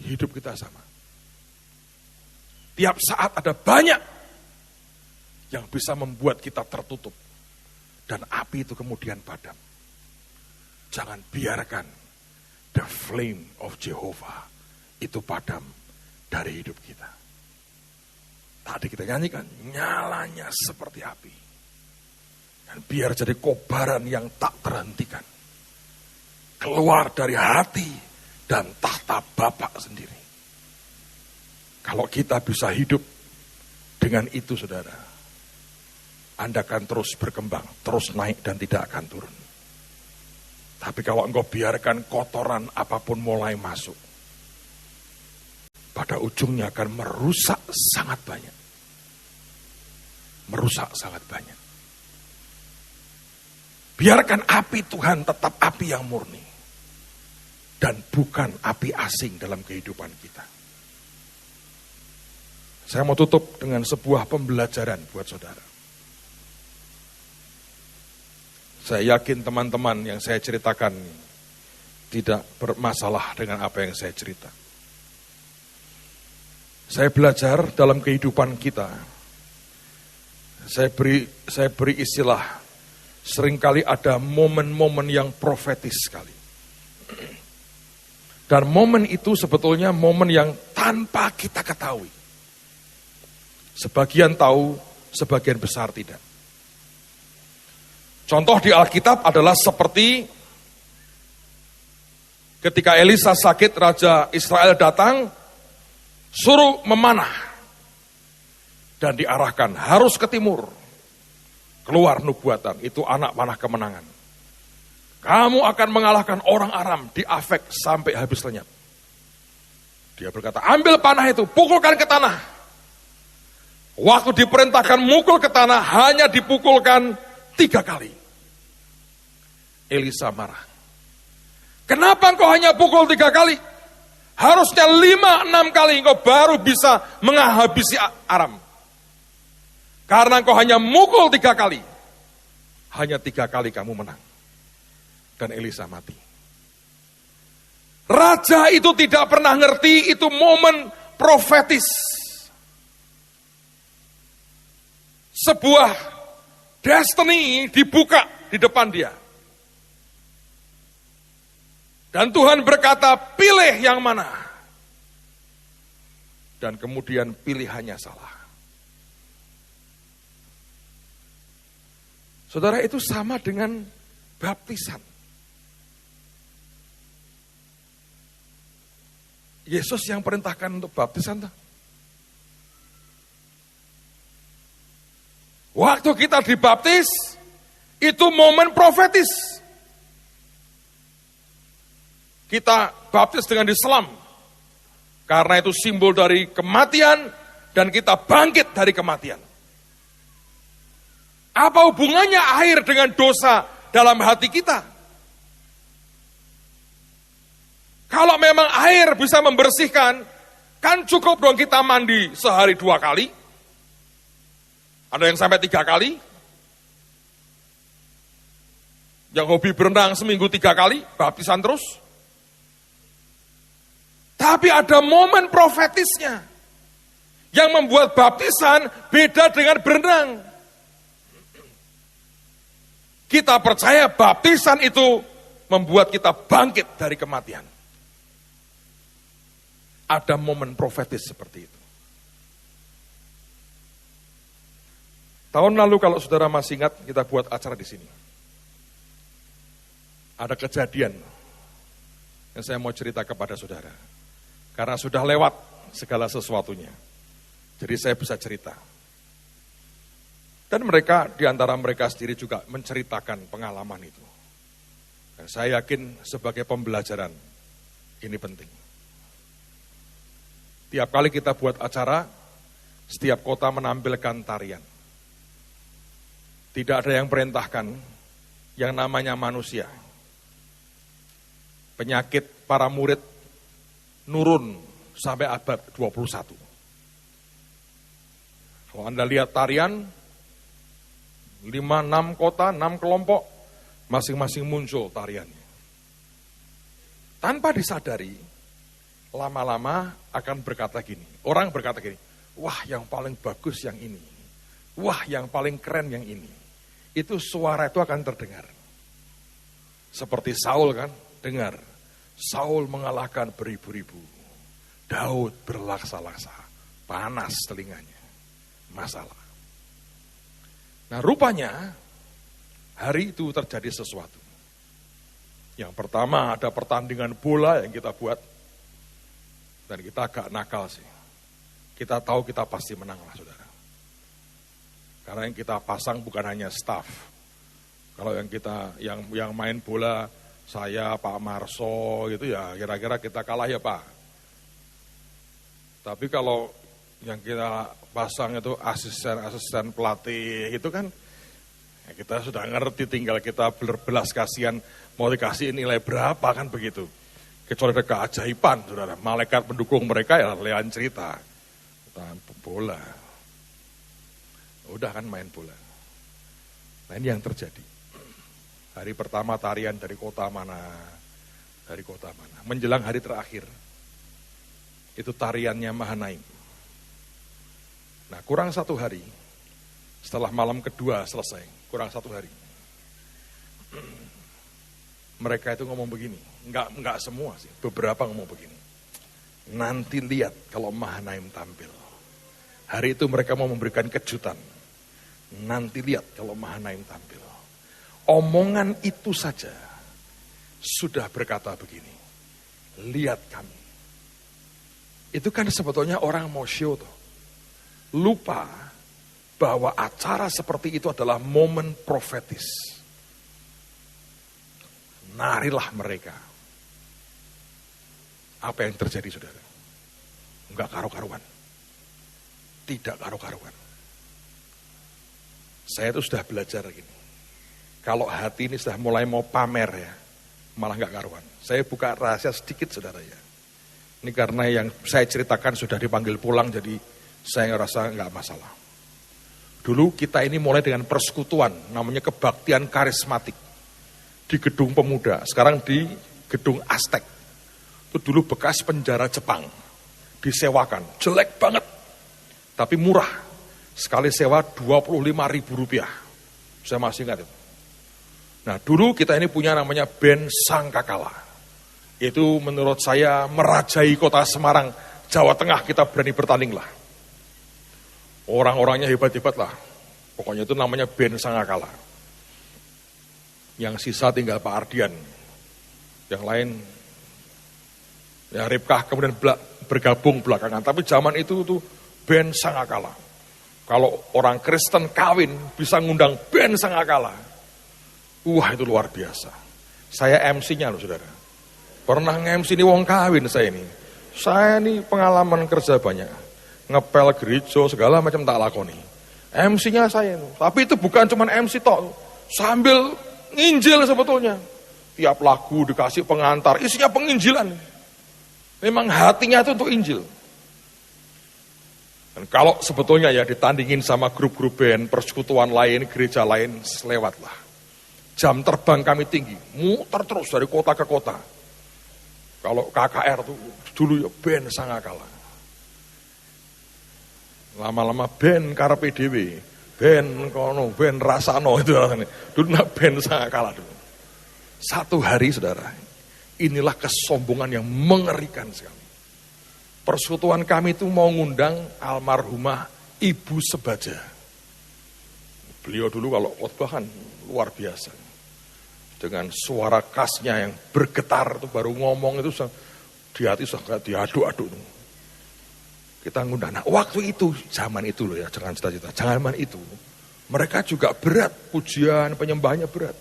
Hidup kita sama. Tiap saat ada banyak yang bisa membuat kita tertutup. Dan api itu kemudian padam. Jangan biarkan the flame of Jehovah itu padam dari hidup kita. Tadi kita nyanyikan, nyalanya seperti api. Dan biar jadi kobaran yang tak terhentikan. Keluar dari hati dan tahta Bapa sendiri. Kalau kita bisa hidup dengan itu, saudara, Anda akan terus berkembang, terus naik dan tidak akan turun. Tapi kalau engkau biarkan kotoran apapun mulai masuk, pada ujungnya akan merusak sangat banyak. Merusak sangat banyak. Biarkan api Tuhan tetap api yang murni. Dan bukan api asing dalam kehidupan kita. Saya mau tutup dengan sebuah pembelajaran buat saudara. Saya yakin teman-teman yang saya ceritakan tidak bermasalah dengan apa yang saya cerita. Saya belajar dalam kehidupan kita. Saya beri istilah, seringkali ada momen-momen yang profetis sekali. Dan momen itu sebetulnya momen yang tanpa kita ketahui. Sebagian tahu, sebagian besar tidak. Contoh di Alkitab adalah seperti ketika Elisa sakit, Raja Israel datang, suruh memanah. Dan diarahkan, harus ke timur. Keluar nubuatan, itu anak panah kemenangan. Kamu akan mengalahkan orang Aram di Afek sampai habis lenyap. Dia berkata, ambil panah itu, pukulkan ke tanah. Waktu diperintahkan mukul ke tanah, hanya dipukulkan 3 kali. Elisa marah. Kenapa engkau hanya pukul 3 kali? Harusnya 5-6 kali engkau baru bisa menghabisi Aram. Karena engkau hanya mukul 3 kali. Hanya 3 kali kamu menang. Dan Elisa mati. Raja itu tidak pernah ngerti itu momen profetis. Sebuah destiny dibuka di depan dia. Dan Tuhan berkata, pilih yang mana. Dan kemudian pilihannya salah. Saudara, itu sama dengan baptisan. Yesus yang perintahkan untuk baptisan. Waktu kita dibaptis, itu momen profetis. Kita baptis dengan diselam. Karena itu simbol dari kematian, dan kita bangkit dari kematian. Apa hubungannya air dengan dosa dalam hati kita? Kalau memang air bisa membersihkan, kan cukup dong kita mandi sehari 2 kali. Ada yang sampai 3 kali. Yang hobi berenang seminggu 3 kali, baptisan terus. Tapi ada momen profetisnya. Yang membuat baptisan beda dengan berenang. Kita percaya baptisan itu membuat kita bangkit dari kematian. Ada momen profetis seperti itu. Tahun lalu kalau saudara masih ingat, kita buat acara di sini. Ada kejadian yang saya mau cerita kepada saudara. Karena sudah lewat segala sesuatunya. Jadi saya bisa cerita. Dan mereka, di antara mereka sendiri juga menceritakan pengalaman itu. Dan saya yakin sebagai pembelajaran, ini penting. Tiap kali kita buat acara, setiap kota menampilkan tarian. Tidak ada yang perintahkan, yang namanya manusia. Penyakit para murid nurun sampai abad 21. Kalau Anda lihat tarian, 5-6 kota, 6 kelompok, masing-masing muncul tariannya. Tanpa disadari, lama-lama akan berkata gini, orang berkata gini, wah yang paling bagus yang ini, wah yang paling keren yang ini. Itu suara itu akan terdengar. Seperti Saul kan, dengar. Saul mengalahkan beribu-ribu. Daud berlaksa-laksa, panas telinganya, masalah. Nah rupanya, hari itu terjadi sesuatu. Yang pertama ada pertandingan bola yang kita buat. Dan kita agak nakal sih. Kita tahu kita pasti menang lah saudara. Karena yang kita pasang bukan hanya staff. Kalau yang kita yang main bola, saya, Pak Marso gitu ya kira-kira kita kalah ya Pak. Tapi kalau yang kita pasang itu asisten pelatih itu kan, ya kita sudah ngerti tinggal kita berbelas kasihan mau dikasih nilai berapa kan begitu. Kecuali ada keajaiban, saudara. Malaikat pendukung mereka ya lain cerita. Bola. Udah kan main bola. Nah ini yang terjadi. Hari pertama tarian dari kota mana. Menjelang hari terakhir. Itu tariannya Mahanaim. Nah kurang 1 hari. Setelah malam kedua selesai. Kurang 1 hari. Mereka itu ngomong begini, enggak semua sih, beberapa ngomong begini. Nanti lihat kalau Mahanaim tampil. Hari itu mereka mau memberikan kejutan. Nanti lihat kalau Mahanaim tampil. Omongan itu saja sudah berkata begini. Lihat kami. Itu kan sebetulnya orang mau show tuh. Lupa bahwa acara seperti itu adalah momen profetis. Narilah mereka. Apa yang terjadi, saudara? Enggak karu-karuan. Tidak karu-karuan. Saya itu sudah belajar gini. Kalau hati ini sudah mulai mau pamer ya, malah enggak karuan. Saya buka rahasia sedikit, saudara ya. Ini karena yang saya ceritakan sudah dipanggil pulang, jadi saya ngerasa enggak masalah. Dulu kita ini mulai dengan persekutuan, namanya kebaktian karismatik. Di gedung pemuda, sekarang di gedung Aztek. Itu dulu bekas penjara Jepang. Disewakan, jelek banget. Tapi murah. Sekali sewa Rp25.000. Saya masih ingat itu. Nah dulu kita ini punya namanya band Sangkakala. Itu menurut saya merajai kota Semarang, Jawa Tengah, kita berani bertanding lah. Orang-orangnya hebat-hebat lah. Pokoknya itu namanya band Sangkakala. Yang sisa tinggal Pak Ardian. Yang lain, ya Ripkah kemudian bergabung belakangan. Tapi zaman itu tuh band Sangkakala. Kalau orang Kristen kawin bisa ngundang band Sangkakala. Wah itu luar biasa. Saya MC-nya loh saudara. Pernah nge-MC ini wong kawin saya ini. Saya ini pengalaman kerja banyak. Ngepel gereja segala macam tak lakoni. MC-nya saya itu. Tapi itu bukan cuma MC tok. Sambil nginjil sebetulnya. Tiap lagu dikasih pengantar. Isinya penginjilan. Memang hatinya itu untuk Injil. Dan kalau sebetulnya ya ditandingin sama grup-grup band, persekutuan lain, gereja lain, selewatlah. Jam terbang kami tinggi, muter terus dari kota ke kota. Kalau KKR tuh dulu ya band Sangkakala. Lama-lama band Karepe Dhewe, band kono, band Rasano itu dulu band Sangkakala dulu. Satu hari saudara, inilah kesombongan yang mengerikan sekali. Persekutuan kami itu mau ngundang almarhumah Ibu Sebaja. Beliau dulu kalau khotbah kan luar biasa. Dengan suara khasnya yang bergetar itu baru ngomong itu di hati sudah diaduk-aduk. Kita ngundang. Nah, waktu itu, zaman itu loh ya, jangan cita-cita. Zaman itu, mereka juga berat, pujian, penyembahnya berat.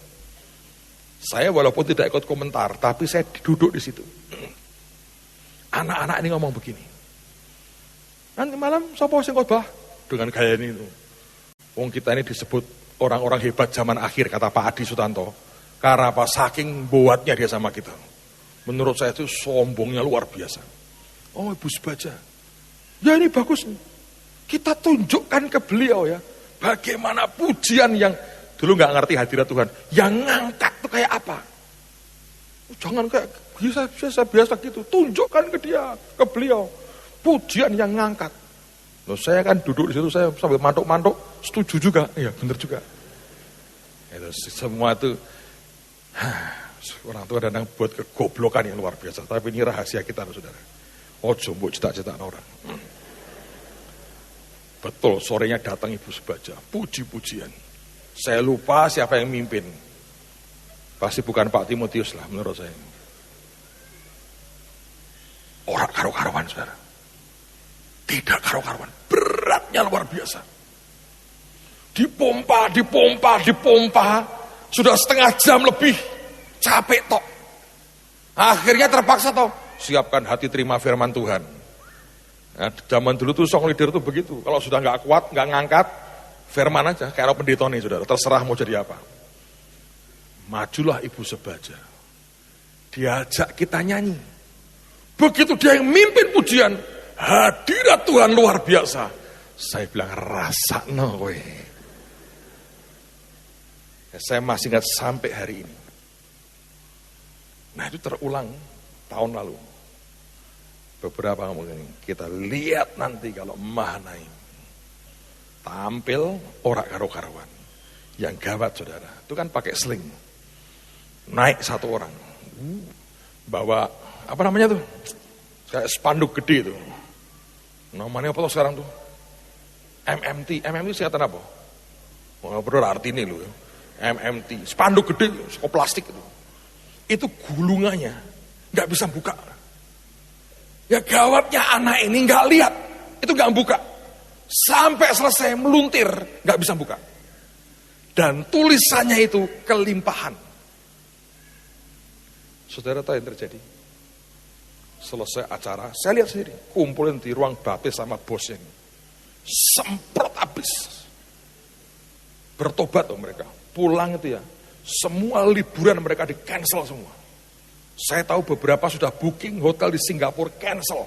Saya walaupun tidak ikut komentar, tapi saya duduk di situ. Anak-anak ini ngomong begini. Nanti malam sapa sing khotbah dengan gaya ini. Wong kita ini disebut orang-orang hebat zaman akhir kata Pak Adi Sutanto. Karena apa? Saking buatnya dia sama kita. Menurut saya itu sombongnya luar biasa. Oh Ibu Sebaja. Ya ini bagus nih. Kita tunjukkan ke beliau ya. Bagaimana pujian yang dulu nggak ngerti hadirat Tuhan. Yang ngangkat itu kayak apa? Jangan kayak biasa gitu. Tunjukkan ke dia, ke beliau. Pujian yang ngangkat. Loh, saya kan duduk di situ, saya sambil mantuk-mantuk, setuju juga. Iya, benar juga. Itu semua itu orang tua kadang buat kegoblokan yang luar biasa. Tapi ini rahasia kita, saudara. Ojo mbok cetak-cetak orang. Betul, sorenya datang Ibu Sebaja, puji-pujian. Saya lupa siapa yang mimpin. Pasti bukan Pak Timotius lah menurut saya. Orang karu-karuan saudara. Tidak karu-karuan. Beratnya luar biasa. Dipompa. Sudah setengah jam lebih. Capek tok. Akhirnya terpaksa tok. Siapkan hati terima firman Tuhan. Nah, zaman dulu tuh song leader tuh begitu. Kalau sudah nggak kuat, nggak ngangkat, firman aja. Kayak pendeta nih saudara. Terserah mau jadi apa. Majulah Ibu Sebaja. Diajak kita nyanyi. Begitu dia yang mimpin pujian. Hadirat Tuhan luar biasa. Saya bilang rasakno kowe. Ya, saya masih ingat sampai hari ini. Nah itu terulang tahun lalu. Beberapa ngomong ini. Kita lihat nanti kalau Mahanaim tampil orang karo-karuan. Yang gawat saudara. Itu kan pakai sling. Naik satu orang. Bawa, apa namanya tuh? Kayak spanduk gede tuh. Namanya apa tuh sekarang tuh? MMT. MMT singkatan apa? Wah, bener arti ini loh. MMT. Spanduk gede, sekop plastik itu. Itu gulungannya. Nggak bisa buka. Ya gawatnya anak ini nggak lihat. Itu nggak buka. Sampai selesai meluntir, nggak bisa buka. Dan tulisannya itu kelimpahan. Saudara tahu yang terjadi? Selesai acara, saya lihat sendiri, kumpulin di ruang baptis sama bosnya ini. Semprot habis. Bertobat tuh mereka. Pulang itu ya, semua liburan mereka di cancel semua. Saya tahu beberapa sudah booking hotel di Singapura cancel.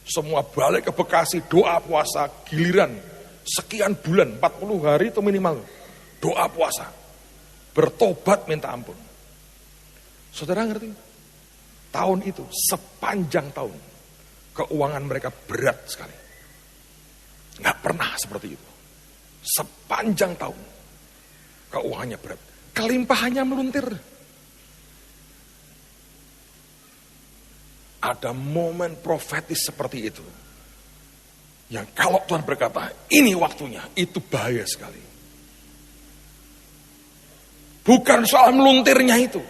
Semua balik ke Bekasi, doa puasa, giliran sekian bulan, 40 hari itu minimal. Doa puasa, bertobat minta ampun. Saudara ngerti? Tahun itu, sepanjang tahun, keuangan mereka berat sekali. Nggak pernah seperti itu. Sepanjang tahun, keuangannya berat. Kelimpahannya meluntir. Ada momen profetis seperti itu. Yang kalau Tuhan berkata, ini waktunya, itu bahaya sekali. Bukan soal meluntirnya itu.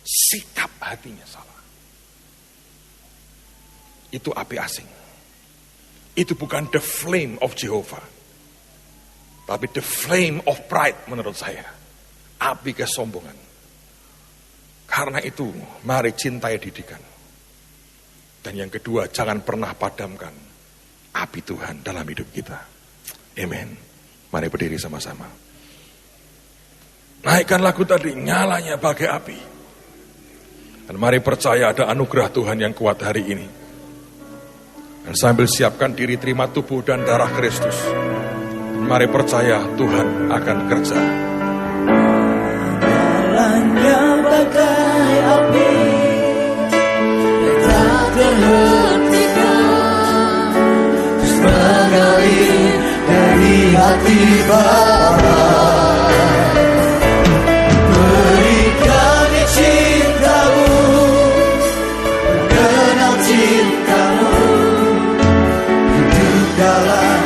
Sikap hatinya salah. Itu api asing. Itu bukan the flame of Jehovah. Tapi the flame of pride menurut saya. Api kesombongan. Karena itu, mari cintai didikan. Dan yang kedua, jangan pernah padamkan api Tuhan dalam hidup kita. Amen. Mari berdiri sama-sama. Naikkan lagu tadi, nyalanya bagai api. Dan mari percaya ada anugerah Tuhan yang kuat hari ini. Dan sambil siapkan diri terima tubuh dan darah Kristus. Dan mari percaya Tuhan akan kerja. Nyalanya bagai api, tak terhentikan, terus mengalir dari hati Bapa. Berikan cintamu, mengenal cintamu, hidup dalam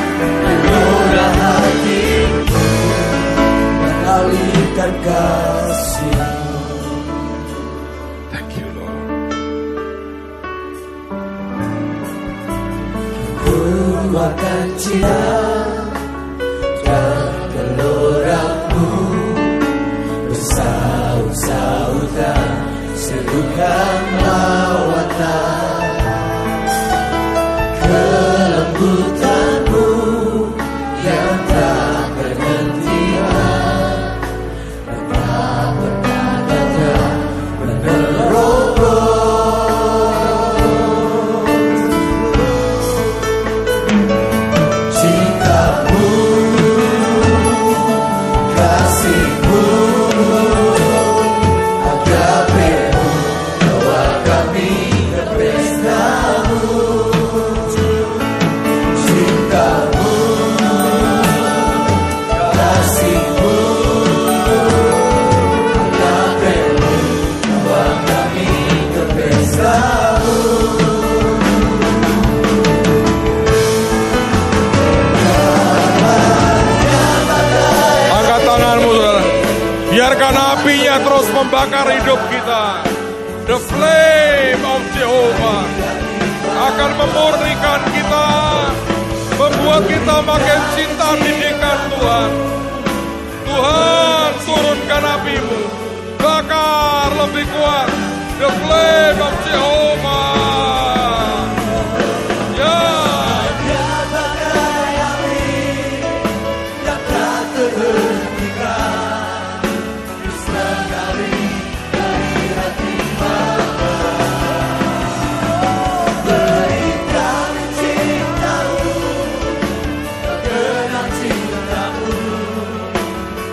gelora hatiku, mengalirkan kasih-Mu. Thank you Lord. Keluarkan cinta dan gelora-Mu, bersaut-sautan serukan lawatan. Kelembutan-Mu yang tak berhentian, tak pernah datang menerobos. Cinta-Mu, kasih-Mu, agape-Mu, bawa kami ke pesta-Mu. Cinta-Mu, kasih-Mu, agape-Mu, bawa kami ke pesta-Mu. Angkat tanganmu saudara. Biarkan apinya terus membakar hidup kita. The flame of Jehovah akan memurnikan kita, membuat kita makin cinta didikan Tuhan. Tuhan turunkan apimu, bakar lebih kuat. The flame of Jehovah. Ya. Bagai api yang tak terhentikan, terus mengalir dari hati Bapa. Berikan cinta-Mu, mengenal cinta-Mu,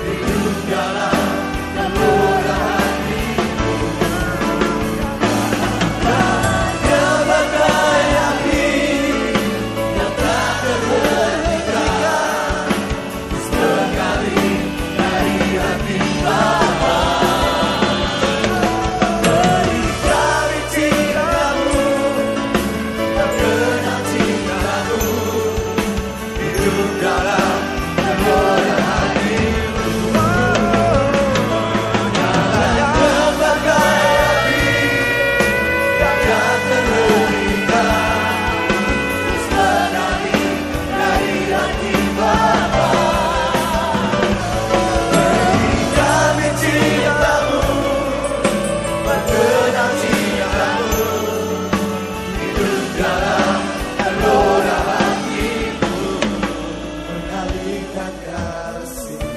hidup dalam gelora hati-Mu. berikan kasih.